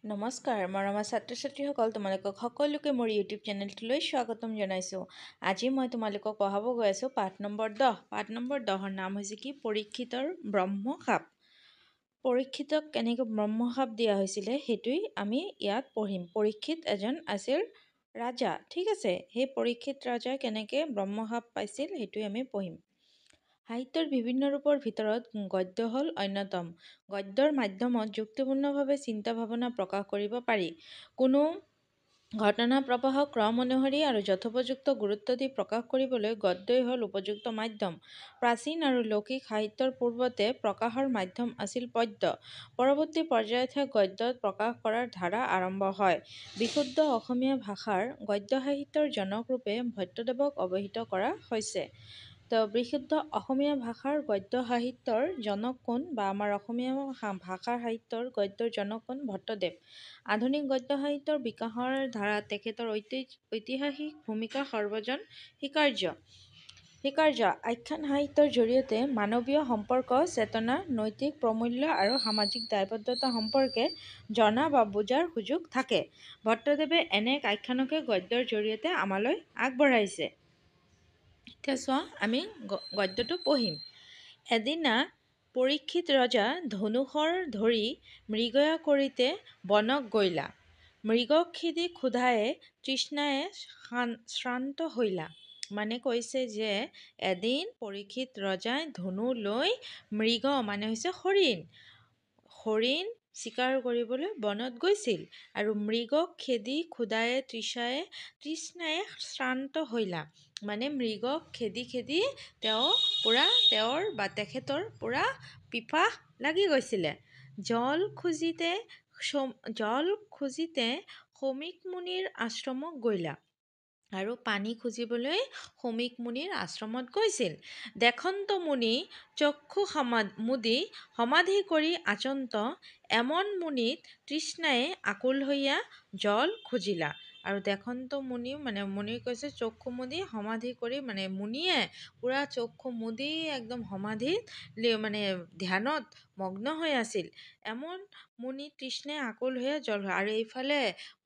নমস্কাৰ মৰমৰ ছাত্ৰ ছাত্ৰীসকল, তোমালোকক সকলোকে মোৰ ইউটিউব চেনেলটোলৈ স্বাগতম জনাইছোঁ। আজি মই তোমালোকক পঢ়াব গৈ আছোঁ পাঠ নম্বৰ 10। পাঠ নম্বৰ 10ৰ নাম হৈছে কি? পৰীক্ষিতৰ ব্ৰহ্মশাপ। পৰীক্ষিতক কেনেকৈ ব্ৰহ্মশাপ দিয়া হৈছিলে সেইটোৱেই আমি ইয়াত পঢ়িম। পৰীক্ষিত এজন আছিল ৰাজা, ঠিক আছে। সেই পৰীক্ষিত ৰাজাই কেনেকৈ ব্ৰহ্মশাপ পাইছিল সেইটোৱে আমি পঢ়িম। সাহিত্যৰ বিভিন্ন ৰূপৰ ভিতৰত গদ্য হ'ল অন্যতম। গদ্যৰ মাধ্যমত যুক্তিপূৰ্ণভাৱে চিন্তা ভাৱনা প্ৰকাশ কৰিব পাৰি। কোনো ঘটনা প্ৰবাহক ক্ৰম অনুসৰি আৰু যথোপযুক্ত গুৰুত্ব দি প্ৰকাশ কৰিবলৈ গদ্যই হ'ল উপযুক্ত মাধ্যম। প্ৰাচীন আৰু লৌকিক সাহিত্যৰ পূৰ্বতে প্ৰকাশৰ মাধ্যম আছিল পদ্য। পৰৱৰ্তী পৰ্যায়তহে গদ্যত প্ৰকাশ কৰাৰ ধাৰা আৰম্ভ হয়। বিশুদ্ধ অসমীয়া ভাষাৰ গদ্য সাহিত্যৰ জনক ৰূপে ভট্টদেৱক অভিহিত কৰা হৈছে। বিশুদ্ধ অসমীয়া ভাষাৰ গদ্য সাহিত্যৰ জনক কোন, বা আমাৰ অসমীয়া ভাষাৰ সাহিত্যৰ গদ্যৰ জনক কোন? ভট্টদেৱ। আধুনিক গদ্য সাহিত্যৰ বিকাশৰ ধাৰাত তেখেতৰ ঐতিহাসিক ভূমিকা সৰ্বজন স্বীকাৰ্য। আখ্যান সাহিত্যৰ জৰিয়তে মানৱীয় সম্পৰ্ক, চেতনা, নৈতিক প্ৰমূল্য আৰু সামাজিক দায়বদ্ধতা সম্পৰ্কে জনা বা বুজাৰ সুযোগ থাকে। ভট্টদেৱে এনে আখ্যানকে গদ্যৰ জৰিয়তে আমালৈ আগবঢ়াইছে। এতিয়া চোৱা, আমি গদ্যটো পঢ়িম। এদিনা পৰীক্ষিত ৰজা ধনুশৰ ধৰি মৃগয়া কৰিতে বনক গৈলা। মৃগক খেদি ক্ষুধায়ে তৃষ্ণায়ে শ্ৰান্ত হৈলা। মানে কৈছে যে এদিন পৰীক্ষিত ৰজাই ধনু লৈ মৃগ মানে হৈছে হৰিণ চিকাৰ কৰিবলৈ বনত গৈছিল আৰু মৃগক খেদি ক্ষুধায়ে তৃষ্ণায়ে শ্ৰান্ত হৈলা। মানে মৃগক খেদি তেখেতৰ পুৰা পিপাস লাগি গৈছিলে। জল খুজিতে শমীক মুনিৰ আশ্ৰমক গৈলা। আৰু পানী খুজিবলৈ শমীক মুনিৰ আশ্ৰমত গৈছিল। দেখন্ত মুনি চক্ষু মুদি সমাধি কৰি আচন্ত, এমন মুনিত তৃষ্ণায়ে আকুল হৈয়া জল খুজিলা। আৰু দেখন্ত মুনি মানে মুনিয়ে কৈছে চক্ষু মুদি সমাধি কৰি, মানে মুনিয়ে পুৰা চক্ষু মুদি একদম সমাধিত মানে ধ্যানত মগ্ন হৈ আছিল। এমন মুনি তৃষ্ণায়ে আকুল হৈয়া জল, আৰু এইফালে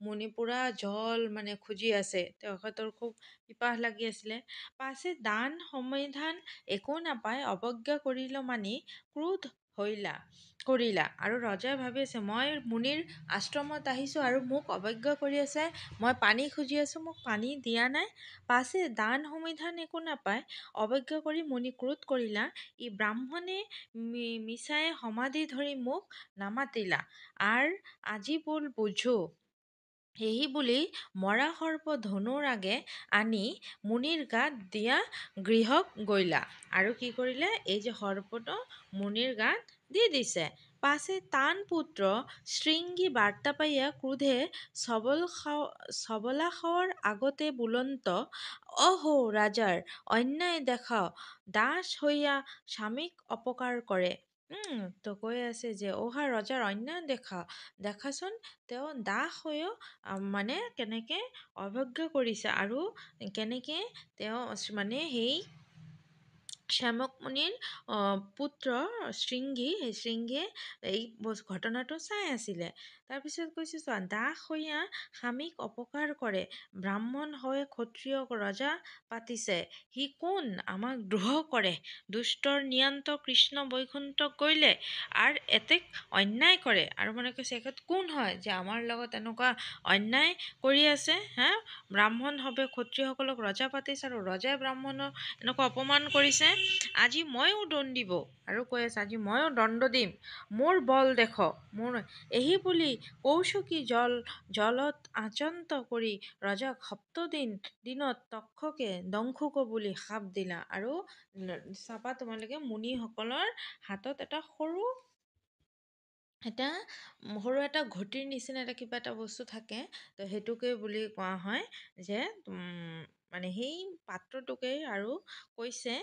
মুনি পুৰা জল মানে খুজি আছে, তেখেতৰ খুব পিপাস লাগি আছিলে। পাছে দান সমিধান একো নাপাই অৱজ্ঞা কৰিল মানি ক্ৰোধ কৰিলা। আৰু ৰজাই ভাবি আছে, মই মুনিৰ আশ্ৰমত আহিছোঁ আৰু মোক অৱজ্ঞা কৰি আছে, মই পানী খুজি আছোঁ, মোক পানী দিয়া নাই। পাছে দান সমিধান একো নাপাই অৱজ্ঞা কৰি মুনি ক্ৰোধ কৰিলা। ই ব্ৰাহ্মণে মিছায়ে সমাধি ধৰি মোক নামাতিলা। আজি বোল বুঝো সেহি বুলি মৰা সৰ্প ধনুৰ আগে আনি মুনিৰ গাত দিয়া গৃহক গৈলা। আৰু কি কৰিলে? এই যে সৰ্পটো মুনিৰ গাত দি দিছে। পাছে তান পুত্ৰ শৃংগী বাৰ্তা পাইয়া ক্ৰোধে সবলাখাৱৰ আগতে বুলন্ত, অহো ৰাজাৰ অন্যায় দেখাও, দাস হৈয়া স্বামীক অপকাৰ কৰে। তো কৈ আছে যে অহা ৰজাৰ অন্যায় দেখাচোন, তেওঁ দাস হৈও মানে কেনেকে অৱজ্ঞা কৰিছে, আৰু কেনেকে তেওঁ মানে সেই শ্যামক মুনিৰ পুত্ৰ শৃংগীয়ে এই ঘটনাটো চাই আছিলে। তাৰপিছত কৈছে চোৱা, দাস হৈয়া স্বামীক অপকাৰ কৰে, ব্ৰাহ্মণ হৈ ক্ষত্ৰিয়ক ৰজা পাতিছে, সি কোন আমাক দ্ৰোহ কৰে, দুষ্টৰ নিয়ন্ত কৃষ্ণ বৈকুণ্ঠক গৈলে আৰু এতেক অন্যায় কৰে। আৰু মানে কৈছে এখেত কোন হয় যে আমাৰ লগত এনেকুৱা অন্যায় কৰি আছে, ব্ৰাহ্মণ হবে ক্ষত্ৰিয়সকলক ৰজা পাতিছে আৰু ৰজাই ব্ৰাহ্মণক এনেকুৱা অপমান কৰিছে। আজি ময়ো দণ্ডিব, আৰু কৈ আছে আজি ময়ো দণ্ড দিম, মোৰ বল দেখ মোৰ। এহি বুলি কৌশিকী জলত আচন্ত কৰি ৰজাক দিনত তক্ষকে দংশুক বুলি শাপ দিলা। আৰু চাবা তোমালোকে মুনিসকলৰ হাতত এটা সৰু এটা ঘটিৰ নিচিনা কিবা এটা বস্তু থাকে, তো সেইটোকে বুলি কোৱা হয় যে মানে সেই পাত্ৰটোকে আৰু কৈছে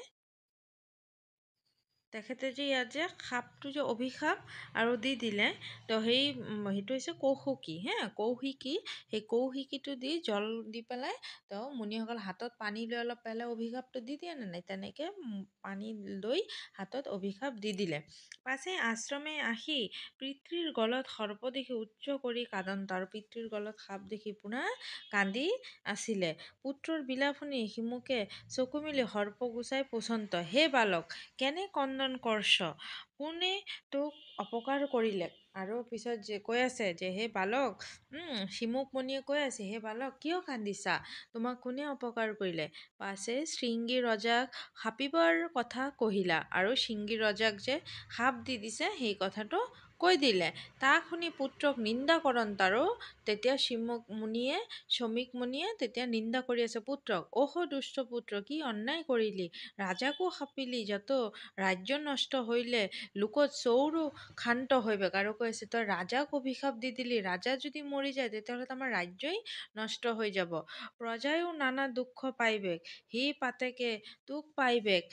তেখেতে যে ইয়াত যে সাপটো যে অভিশাপ আৰু দি দিলে, তো সেইটো হৈছে কৌশিকী কৌশিকী। সেই কৌশিকীটো দি জল দি পেলাই তো মুনিসকল হাতত পানী লৈ অলপ পেলাই অভিশাপটো দি দিয়ে নে নাই, তেনেকৈ পানী লৈ হাতত অভিশাপ দি দিলে। পাছে আশ্ৰমে আহি পিতৃৰ গলত সৰ্প দেখি উচ্চ কৰি কাদন্ত, আৰু পিতৃৰ গলত সাপ দেখি পুনৰ কান্দি আছিলে। পুত্ৰৰ বিলাপ শুনি সিমুকে চকু মেলি সৰ্প গুচাই পচন্ত, হে বালক কেনে কন্দন কৰছ, কোনে তোক অপকাৰ কৰিলে। আৰু পিছত যে কৈ আছে যে হে বালক, সিমুক মণিয়ে কৈ আছে, হে বালক কিয় কান্দিছা, তোমাক কোনে অপকাৰ কৰিলে। পাছে শৃংগী ৰজাক সাপিবৰ কথা কহিলা, আৰু শৃংগী ৰজাক যে সাপ দি দিছে সেই কথাটো কৈ দিলে। তাক শুনি পুত্ৰক নিন্দা কৰন্ত, আৰু তেতিয়া শ্ৰমিক মুনিয়ে তেতিয়া নিন্দা কৰি আছে পুত্ৰক, অহ দুষ্ট পুত্ৰ কি অন্যায় কৰিলি, ৰাজাকো সাপিলি, যত ৰাজ্য নষ্ট হইলে লোকত চৌৰো ক্ষান্ত হইবেক। আৰু কৈ আছে তই ৰাজাক অভিশাপ দি দিলি, ৰাজা যদি মৰি যায় তেতিয়াহ'লে তো আমাৰ ৰাজ্যই নষ্ট হৈ যাব, প্ৰজায়ো নানা দুখ পাইবেক, সি পাতেকে তোক পাইবেক।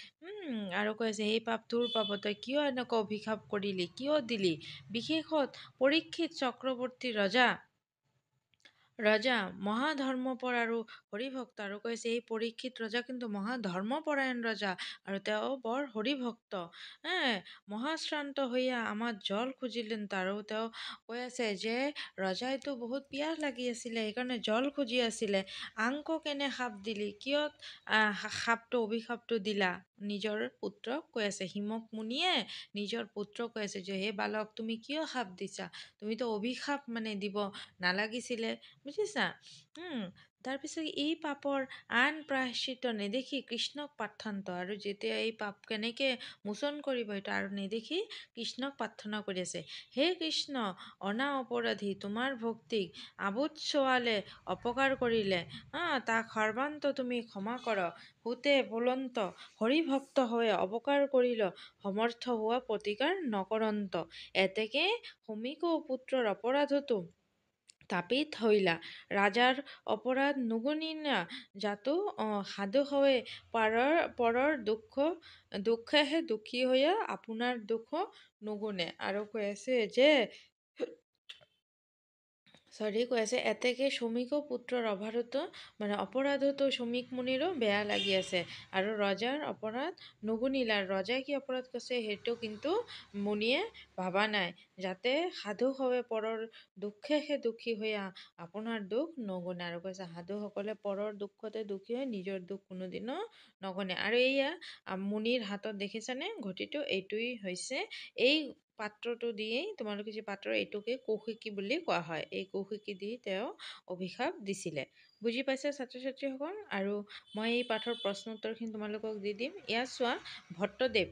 আৰু কৈ আছে সেই পাপ তোৰ পাব, তই কিয় এনেকুৱা অভিশাপ কৰিলি, কিয় দিলি। বিশেষত পৰীক্ষিত চক্ৰৱৰ্তী ৰজা মহাধৰ্মপৰ আৰু হৰিভক্ত। আৰু কৈছে এই পৰীক্ষিত ৰজা কিন্তু মহাধৰ্মপৰায়ণ ৰজা, আৰু তেওঁ বৰ হৰিভক্ত। মহাশ্ৰান্ত হৈয়া আমাক জল খুজিলেন, আৰু তেওঁ কৈ আছে যে ৰজাইতো বহুত পিয়াহ লাগি আছিলে, সেইকাৰণে জল খুজি আছিলে। আংক কেনে সাপ দিলি, কিয় সাপটো অভিশাপটো দিলা। নিজৰ পুত্ৰক কৈ আছে, হিমক মুনিয়ে নিজৰ পুত্ৰক কৈ আছে যে হে বালক তুমি কিয় সাপ দিছা, তুমিতো অভিশাপ দিব নালাগিছিলে, বুজিছা। তাৰপিছত এই পাপৰ আন প্ৰায়শ্চিত নেদেখি কৃষ্ণক প্ৰাৰ্থন্ত, আৰু যেতিয়া এই পাপ কেনেকৈ মোচন কৰিব সেইটো আৰু নেদেখি কৃষ্ণক প্ৰাৰ্থনা কৰি আছে, হে কৃষ্ণ অনা অপৰাধী তোমাৰ ভক্তিক আবুত চোৱালে অপকাৰ কৰিলে, তাক সৰ্বান্ত তুমি ক্ষমা কৰ, ভূতে বলন্ত হৰিভক্ত হৈ অপকাৰ কৰিল, সমৰ্থ হোৱা প্ৰতিকাৰ নকৰন্ত, এতেকে সমীক পুত্ৰৰ অপৰাধতো তাপিত হইলা, ৰাজাৰ অপৰাধ নুগুণিনা, যাতো সাধু হয় পৰৰ দুখেহে দুখী হৈয়া আপোনাৰ দুখ নুগুণে। আৰু কৈ আছে যে কৈ আছে এতেকে শ্ৰমিক পুত্ৰৰ অপৰাধতো শ্ৰমিক মুনিৰো বেয়া লাগি আছে, আৰু ৰজাৰ অপৰাধ নুগুণিলা, ৰজাই কি অপৰাধ কৰিছে সেইটো কিন্তু মুনিয়ে ভাবা নাই, যাতে সাধু হবে পৰৰ দুখেহে দুখী হৈয়া আপোনাৰ দুখ নগুণে। আৰু কৈছে সাধুসকলে পৰৰ দুখতে দুখী হৈ নিজৰ দুখ কোনোদিনো নগণে। আৰু এইয়া মুনিৰ হাতত দেখিছানে ঘটিটো, এইটোৱেই হৈছে এই পাত্ৰটো দিয়েই তোমালোকে যে পাত্ৰ এইটোকে কৌশিকী বুলি কোৱা হয়, এই কৌশিকী দি তেওঁ অভিশাপ দিছিলে। বুজি পাইছে ছাত্ৰ ছাত্ৰীসকল। আৰু মই এই পাঠৰ প্ৰশ্ন উত্তৰখিনি তোমালোকক দি দিম। ইয়াত চোৱা, ভট্টদেৱ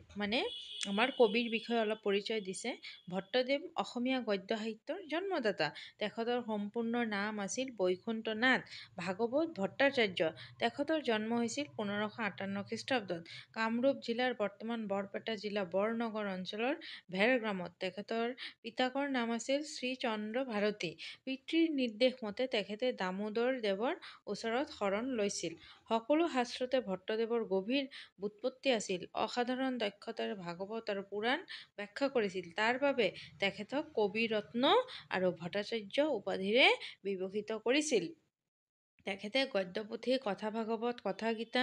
আমাৰ কবিৰ বিষয়ে অলপ পৰিচয় দিছে। ভট্টদেৱ অসমীয়া গদ্য সাহিত্যৰ জন্মদাতা, তেখেতৰ সম্পূৰ্ণ নাম আছিল বৈকুণ্ঠ নাথ ভাগৱত ভট্টাচাৰ্য। তেখেতৰ জন্ম হৈছিল 1558 খ্ৰীষ্টাব্দত কামৰূপ জিলাৰ বৰ্তমান বৰপেটা জিলা বৰনগৰ অঞ্চলৰ ভেৰগ্ৰামত। তেখেতৰ পিতাকৰ নাম আছিল শ্ৰীচন্দ্ৰ ভাৰতী। পিতৃৰ নিৰ্দেশ মতে তেখেতে দামোদৰ দেৱৰ ওচৰত শৰণ লৈছিল। সকলো শাস্ত্ৰতে ভট্টদেৱৰ গভীৰ ব্যুৎপত্তি আছিল, অসাধাৰণ দক্ষতাৰে ভাগৱত আৰু পুৰাণ ব্যাখ্যা কৰিছিল। তাৰ বাবে তেখেতক কবি ৰত্ন আৰু ভট্টাচাৰ্য উপাধিৰে বিভূষিত কৰিছিল। তেখেতে গদ্যপুথি, কথা ভাগৱত, কথা গীতা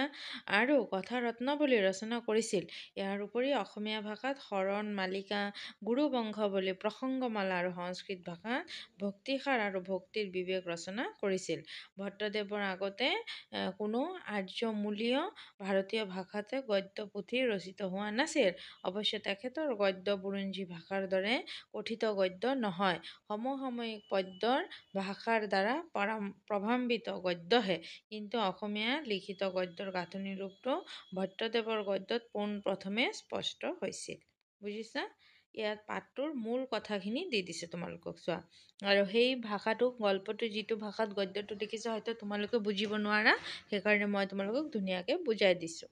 আৰু কথা ৰত্নাৱলী ৰচনা কৰিছিল। ইয়াৰ উপৰি অসমীয়া ভাষাত শৰণ মালিকা, গুৰু বংশাৱলী, প্ৰসংগমালা আৰু সংস্কৃত ভাষাত ভক্তিসাৰ আৰু ভক্তিৰ বিবেক ৰচনা কৰিছিল। ভট্টদেৱৰ আগতে কোনো আৰ্যমূলীয় ভাৰতীয় ভাষাতে গদ্য পুথি ৰচিত হোৱা নাছিল। অৱশ্যে তেখেতৰ গদ্য বুৰঞ্জী ভাষাৰ দৰে কথিত গদ্য নহয়, সমসাময়িক পদ্যৰ ভাষাৰ দ্বাৰা প্ৰভাৱান্বিত গদ্যহে। কিন্তু অসমীয়া লিখিত গদ্যৰ গাঁথনি ৰূপটো ভট্টদেৱৰ গদ্যত পোনপ্ৰথমে স্পষ্ট হৈছিল। বুজিছা। ইয়াত পাঠটোৰ মূল কথাখিনি দি দিছে তোমালোকক, চোৱা। আৰু সেই ভাষাটো, গল্পটো যিটো ভাষাত গদ্যটো দেখিছা হয়তো তোমালোকে বুজিব নোৱাৰা, সেইকাৰণে মই তোমালোকক ধুনীয়াকৈ বুজাই দিছোঁ।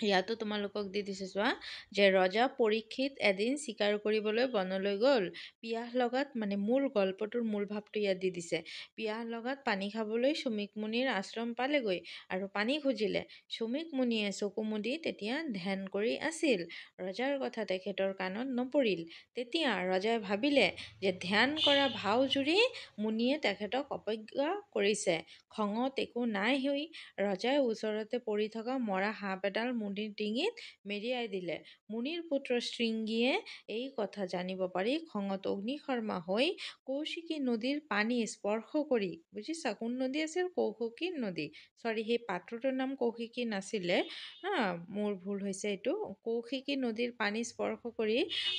ইয়াতো তোমালোকক দি দিছে চোৱা যে ৰজা পৰীক্ষিত এদিন চিকাৰ কৰিবলৈ বনলৈ গ'ল। পিয়াহ লগাত মূল গল্পটোৰ মূল ভাৱটো ইয়াত দি দিছে। পিয়াহ লগাত পানী খাবলৈ শ্ৰমিক মুনিৰ আশ্ৰম পালেগৈ আৰু পানী খুজিলে। শ্ৰমিক মুনিয়ে চকু মুদি তেতিয়া ধ্যান কৰি আছিল। ৰজাৰ কথা তেখেতৰ কাণত নপৰিল। তেতিয়া ৰজাই ভাবিলে যে ধ্যান কৰা ভাও জুৰি মুনিয়ে তেখেতক অৱজ্ঞা কৰিছে। খঙত একো নাই হৈ ৰজাই ওচৰতে পৰি থকা মৰা সাপ এডাল মুনিৰ ডিঙিত মেৰিয়াই দিলে। মুনিৰ পুত্ৰ শৃংগীয়ে এই কথা জানিব পাৰি খঙত অগ্নিশৰ্মা হৈ কৌশিকী নদীৰ পানী স্পৰ্শ কৰি, বুজিছা কোন নদী আছিল? কৌশিকী নদী। চৰি, সেই পাত্ৰটোৰ নাম কৌশিকী নাছিলে, মোৰ ভুল হৈছে এইটো। কৌশিকী নদীৰ পানী স্পৰ্শ কৰি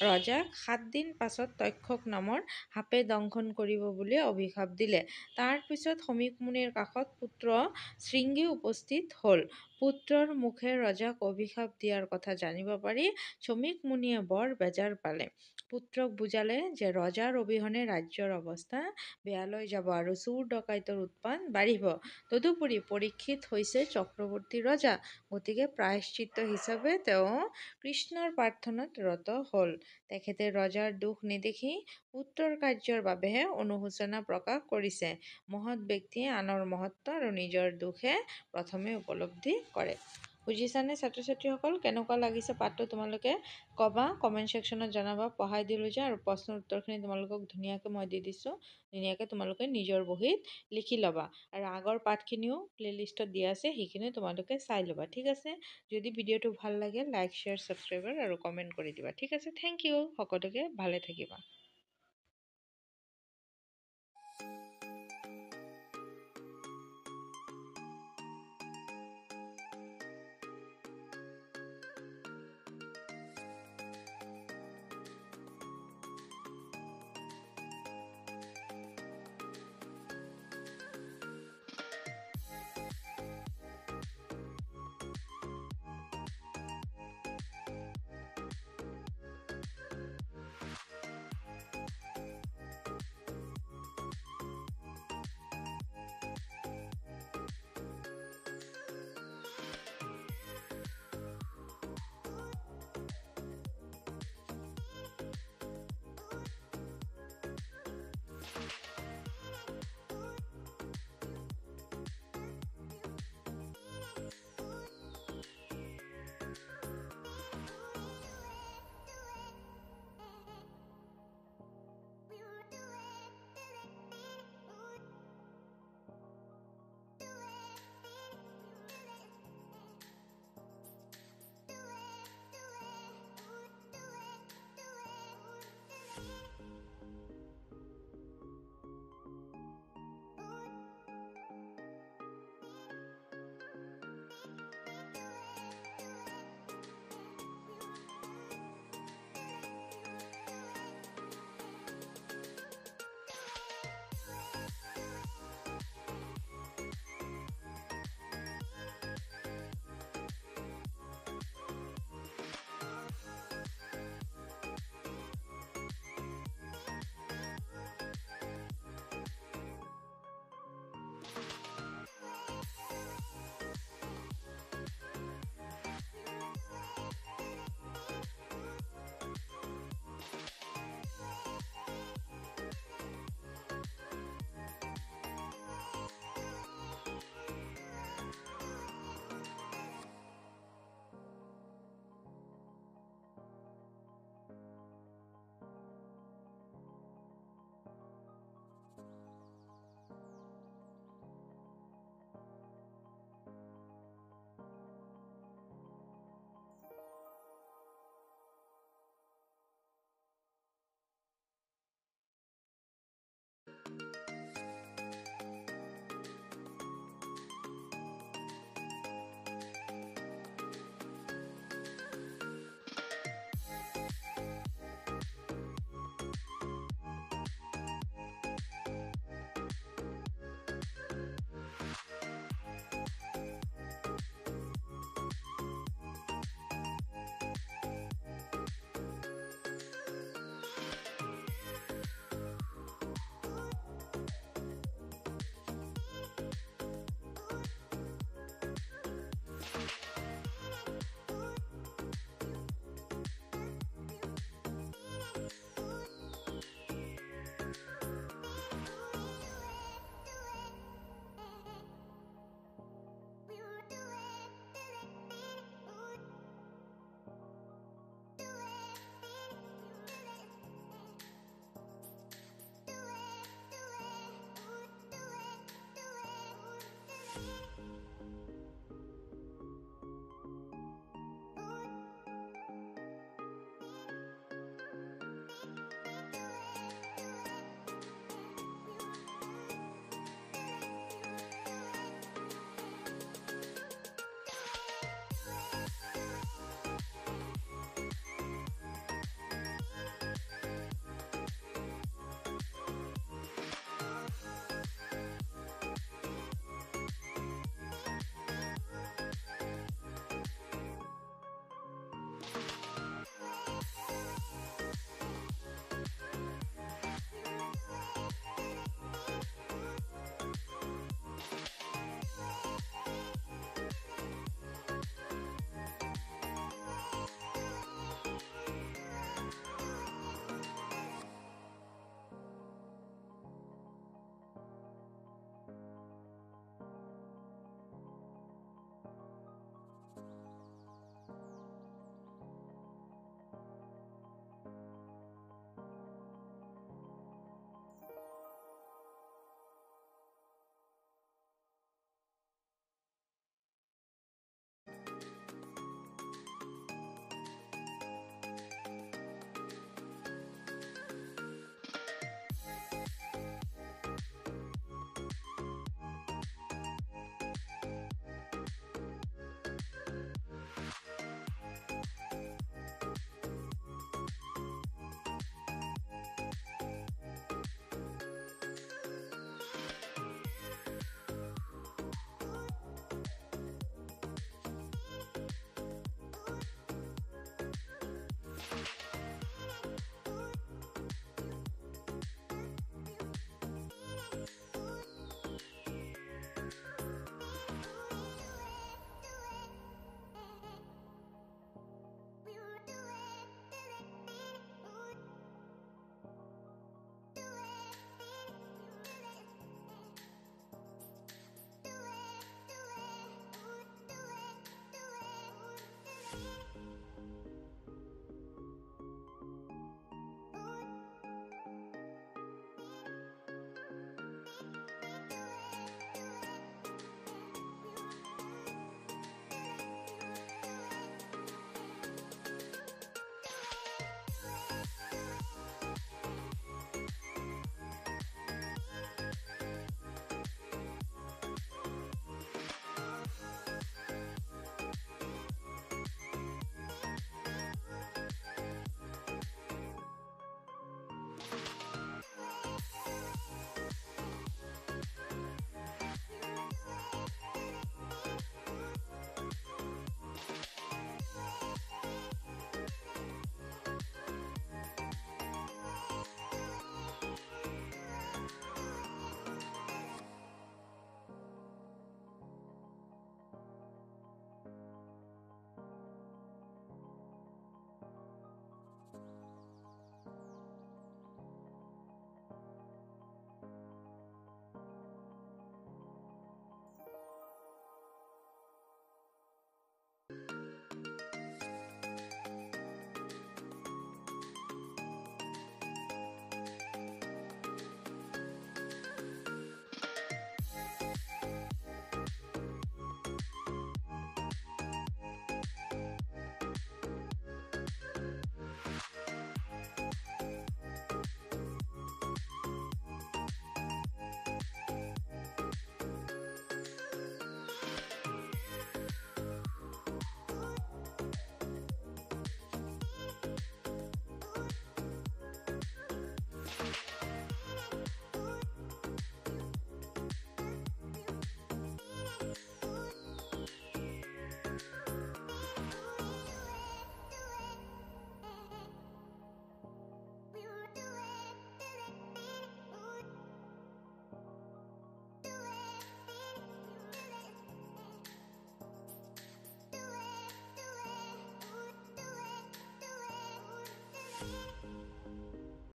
ৰজাক 7 দিন পাছত তক্ষক নামৰ সাপে দংশন কৰিব বুলি অভিশাপ দিলে। তাৰ পিছত শ্ৰমিক মুনিৰ কাষত পুত্ৰ শৃংগী উপস্থিত হ'ল। পুত্ৰৰ মুখে ৰজাক অভিশাপ দিয়াৰ কথা জানিব পাৰি শ্ৰমিক মুনিয়ে বৰ বেজাৰ পালে। পুত্ৰক বুজালে যে ৰজাৰ অবিহনে ৰাজ্যৰ অৱস্থা বেয়ালৈ যাব আৰু চোৰ ডকাইতৰ উৎপাত বাঢ়িব। তদুপৰি পৰীক্ষিত হৈছে চক্ৰৱৰ্তী ৰজা, গতিকে প্ৰায়শ্চিত্ত হিচাপে তেওঁ কৃষ্ণৰ প্ৰাৰ্থনাত ৰত হ'ল। তেখেতে ৰজাৰ দোষ নেদেখি পুত্ৰৰ কাৰ্যৰ বাবেহে অনুশোচনা প্ৰকাশ কৰিছে। মহৎ ব্যক্তিয়ে আনৰ মহত্ব আৰু নিজৰ দোষহে প্ৰথমে উপলব্ধি কৰে। বুজিছানে ছাত্ৰ ছাত্ৰীসকল? কেনেকুৱা লাগিছে পাঠটো তোমালোকে ক'বা, কমেণ্ট ছেকশ্যনত জনাবা। পঢ়াই দিলোঁ যে, আৰু প্ৰশ্নৰ উত্তৰখিনি তোমালোকক ধুনীয়াকৈ মই দি দিছোঁ। ধুনীয়াকৈ তোমালোকে নিজৰ বহীত লিখি ল'বা আৰু আগৰ পাঠখিনিও প্লে'লিষ্টত দিয়া আছে, সেইখিনিও তোমালোকে চাই ল'বা। ঠিক আছে? যদি ভিডিঅ'টো ভাল লাগে লাইক, শ্বেয়াৰ, ছাবস্ক্ৰাইব আৰু কমেণ্ট কৰি দিবা। ঠিক আছে? Thank you. সকলোকে ভালে থাকিবা।